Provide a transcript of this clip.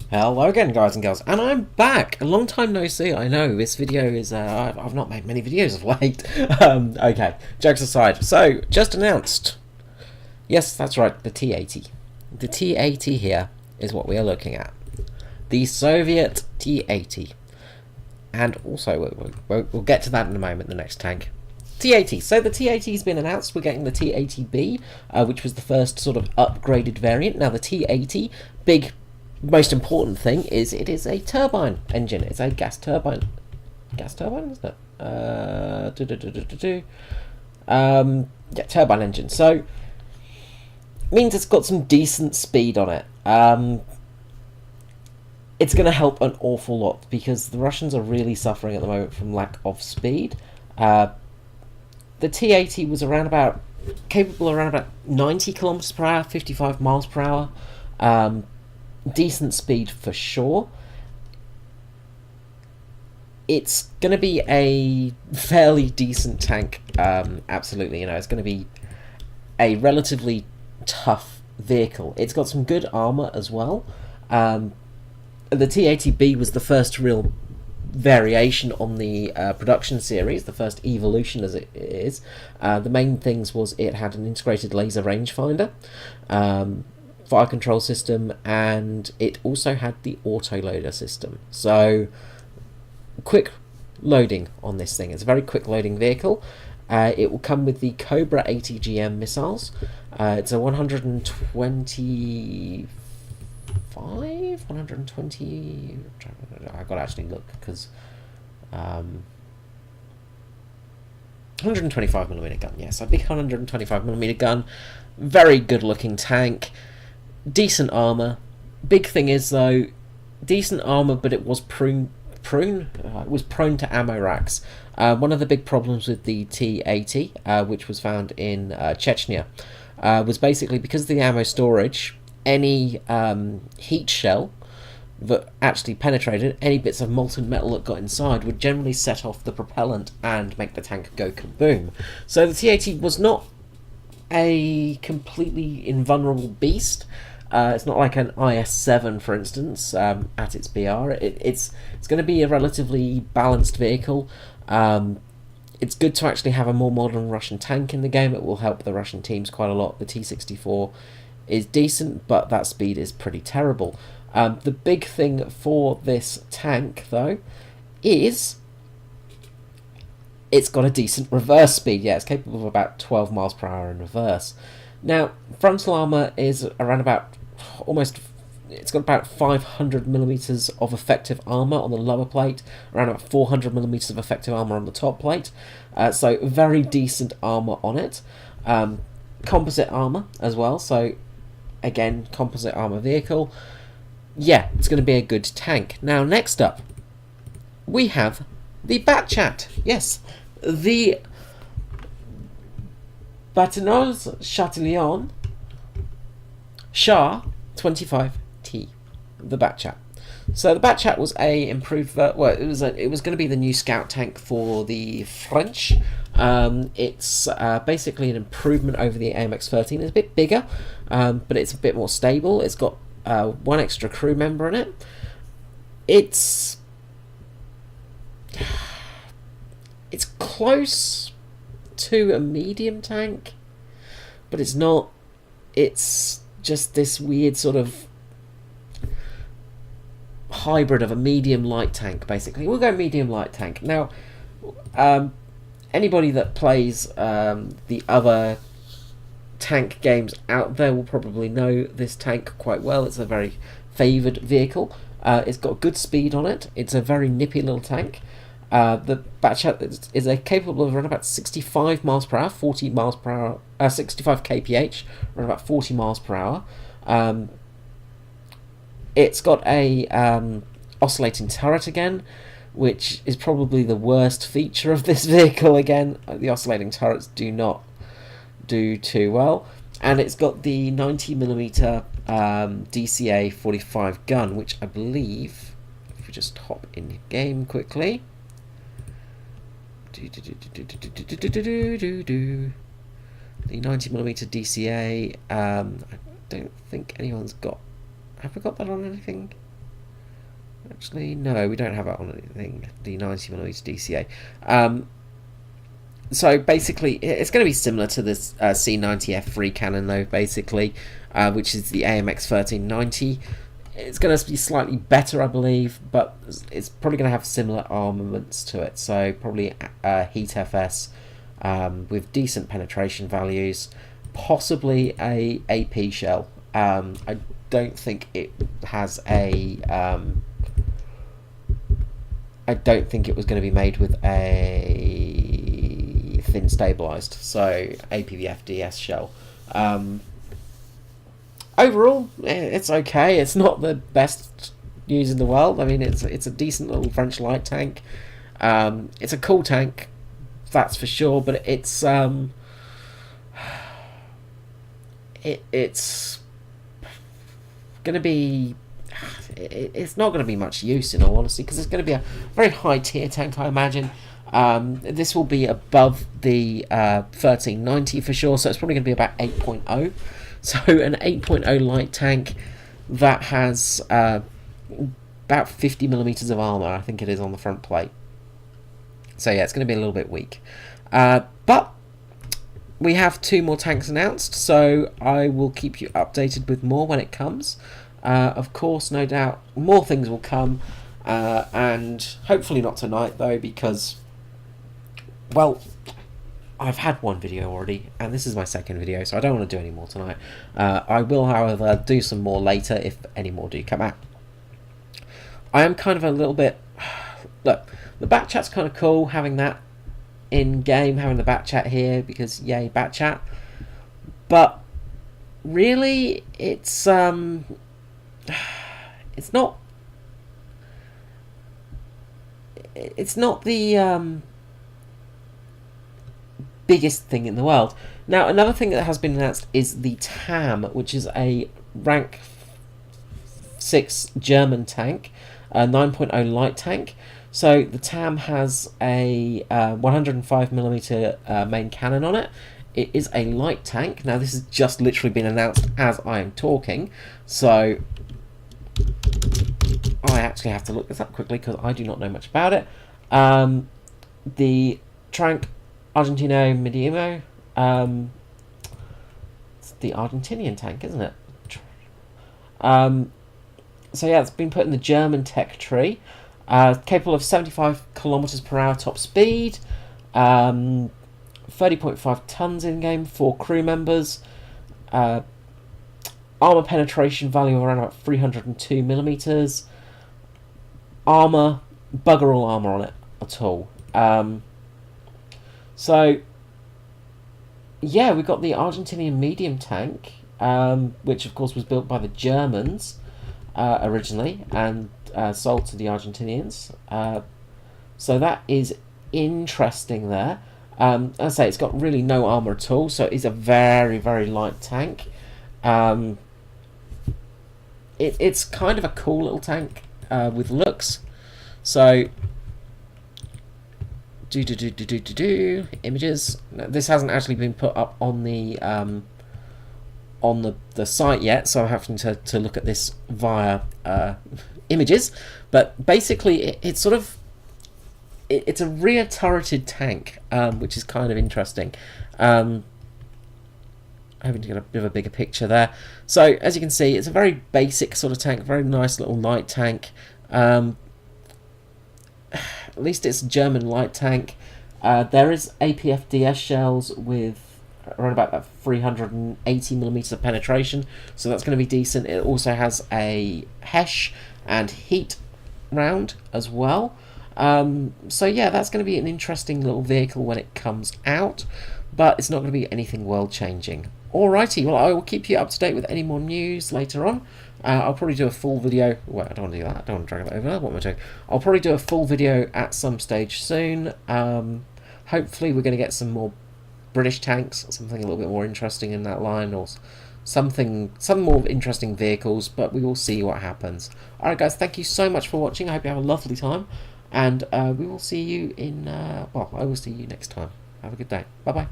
Hello again, guys and girls, and I'm back. A long time no see. I know this video is. I've not made many videos of late. Okay, jokes aside. So, just announced. Yes, that's right. The T-80. The T-80 here is what we are looking at. The Soviet T-80, and also we'll get to that in a moment. The next tank. T-80. So the T-80 has been announced. We're getting the T-80B, which was the first sort of upgraded variant. Now the T-80, big, most important thing is it is a turbine engine. It's a gas turbine. Gas turbine, isn't it? Yeah, turbine engine. So means it's got some decent speed on it. It's going to help an awful lot because the Russians are really suffering at the moment from lack of speed. The T-80 was capable around about 90 kilometers per hour, 55 miles per hour. Decent speed for sure. It's going to be a fairly decent tank. Absolutely, it's going to be a relatively tough vehicle. It's got some good armor as well. The T-80B was the first real variation on the production series, the first evolution as it is. The main things was it had an integrated laser rangefinder, fire control system, and it also had the autoloader system. So quick loading on this thing. It's a very quick loading vehicle. It will come with the Cobra 80GM missiles. It's a 120. I've got to actually look because 125mm gun. Yes, a big 125mm gun. Very good looking tank. Decent armor. Big thing is though, decent armor, but it was prone to ammo racks. One of the big problems with the T-80, which was found in Chechnya, was basically because of the ammo storage. Any heat shell that actually penetrated, any bits of molten metal that got inside would generally set off the propellant and make the tank go kaboom. So the T-80 was not a completely invulnerable beast. It's not like an IS-7, for instance, at its BR. It's going to be a relatively balanced vehicle. It's good to actually have a more modern Russian tank in the game. It will help the Russian teams quite a lot. The T-64 is decent, but that speed is pretty terrible. The big thing for this tank, though, is it's got a decent reverse speed. Yeah, it's capable of about 12 miles per hour in reverse. Now, frontal armor is around about it's got about 500mm of effective armor on the lower plate, around about 400mm of effective armor on the top plate. So very decent armor on it. Composite armor as well, so again, composite armor vehicle. Yeah, it's going to be a good tank. Now, next up, we have the Batchat. Yes, the Batinoz Chatillon Shah 25T, the Batchat. So the Batchat was a improved. It was going to be the new scout tank for the French. It's basically an improvement over the AMX-13. It's a bit bigger, but it's a bit more stable. It's got one extra crew member in it. It's close to a medium tank, but it's not. It's just this weird sort of hybrid of a medium light tank. Basically, we'll go medium light tank now. Anybody that plays the other tank games out there will probably know this tank quite well. It's a very favoured vehicle. It's got good speed on it. It's a very nippy little tank. The Batchat is capable of around about 65 miles per hour, 40 miles per hour, 65 kph, around about 40 miles per hour. It's got a oscillating turret again, which is probably the worst feature of this vehicle. Again, the oscillating turrets do not do too well. And it's got the 90mm DCA 45 gun, which I believe, if we just hop in game quickly, the 90mm DCA, I don't think anyone's got. Have we got that on anything? Actually, no, we don't have it on anything. The 90mm DCA. So basically, it's going to be similar to this C90F3 cannon, though. Basically, which is the AMX 1390. It's going to be slightly better, I believe, but it's probably going to have similar armaments to it. So probably Heat FS with decent penetration values, possibly a AP shell. I don't think it has a. I don't think it was going to be made with a thin stabilized, so APVFDS shell. Overall, it's okay. It's not the best news in the world. I mean, it's a decent little French light tank. It's a cool tank, that's for sure. But it's it's gonna be. It's not going to be much use, in all honesty, because it's going to be a very high tier tank, I imagine. This will be above the 1390 for sure, so it's probably going to be about 8.0. So an 8.0 light tank that has about 50mm of armor, I think it is, on the front plate. So yeah, it's going to be a little bit weak. But we have 2 more tanks announced, so I will keep you updated with more when it comes. Of course, no doubt, more things will come, and hopefully not tonight, though, because, well, I've had one video already, and this is my second video, so I don't want to do any more tonight. I will, however, do some more later if any more do come out. I am kind of a little bit... Look, the bat chat's kind of cool, having that in-game, having the bat chat here, because, yay, bat chat. But, really, it's not the biggest thing in the world. Now, another thing that has been announced is the TAM, which is a rank 6 German tank, a 9.0 light tank. So the TAM has a 105mm main cannon on it. It is a light tank. Now, this has just literally been announced as I am talking, so I actually have to look this up quickly because I do not know much about it. The Trank Argentino Mediano, it's the Argentinian tank, isn't it? So yeah, it's been put in the German tech tree. Capable of 75 kilometers per hour top speed, 30.5 tons in game, 4 crew members, armor penetration value of around about 302mm, armor, bugger all armor on it at all. So yeah, we got the Argentinian medium tank, which of course was built by the Germans originally and sold to the Argentinians. So that is interesting there. As I say, it's got really no armor at all, so it's a very, very light tank. It's kind of a cool little tank with looks. So images. This hasn't actually been put up on the site yet, so I'm having to look at this via images. But basically, it's sort of it's a rear turreted tank, which is kind of interesting. Having to get a bit of a bigger picture there. So as you can see, it's a very basic sort of tank, very nice little light tank. At least it's a German light tank. There is APFDS shells with around about that 380mm of penetration, so that's going to be decent. It also has a HESH and heat round as well. So yeah, that's going to be an interesting little vehicle when it comes out, but it's not going to be anything world changing. Alrighty, well, I will keep you up to date with any more news later on. I'll probably do a full video. Well, I don't want to do that. I don't want to drag that over. What am I doing? I'll probably do a full video at some stage soon. Hopefully we're going to get some more British tanks, something a little bit more interesting in that line, or some more interesting vehicles, but we will see what happens. Alright guys, thank you so much for watching. I hope you have a lovely time, and we will see you in, well, I will see you next time. Have a good day. Bye-bye.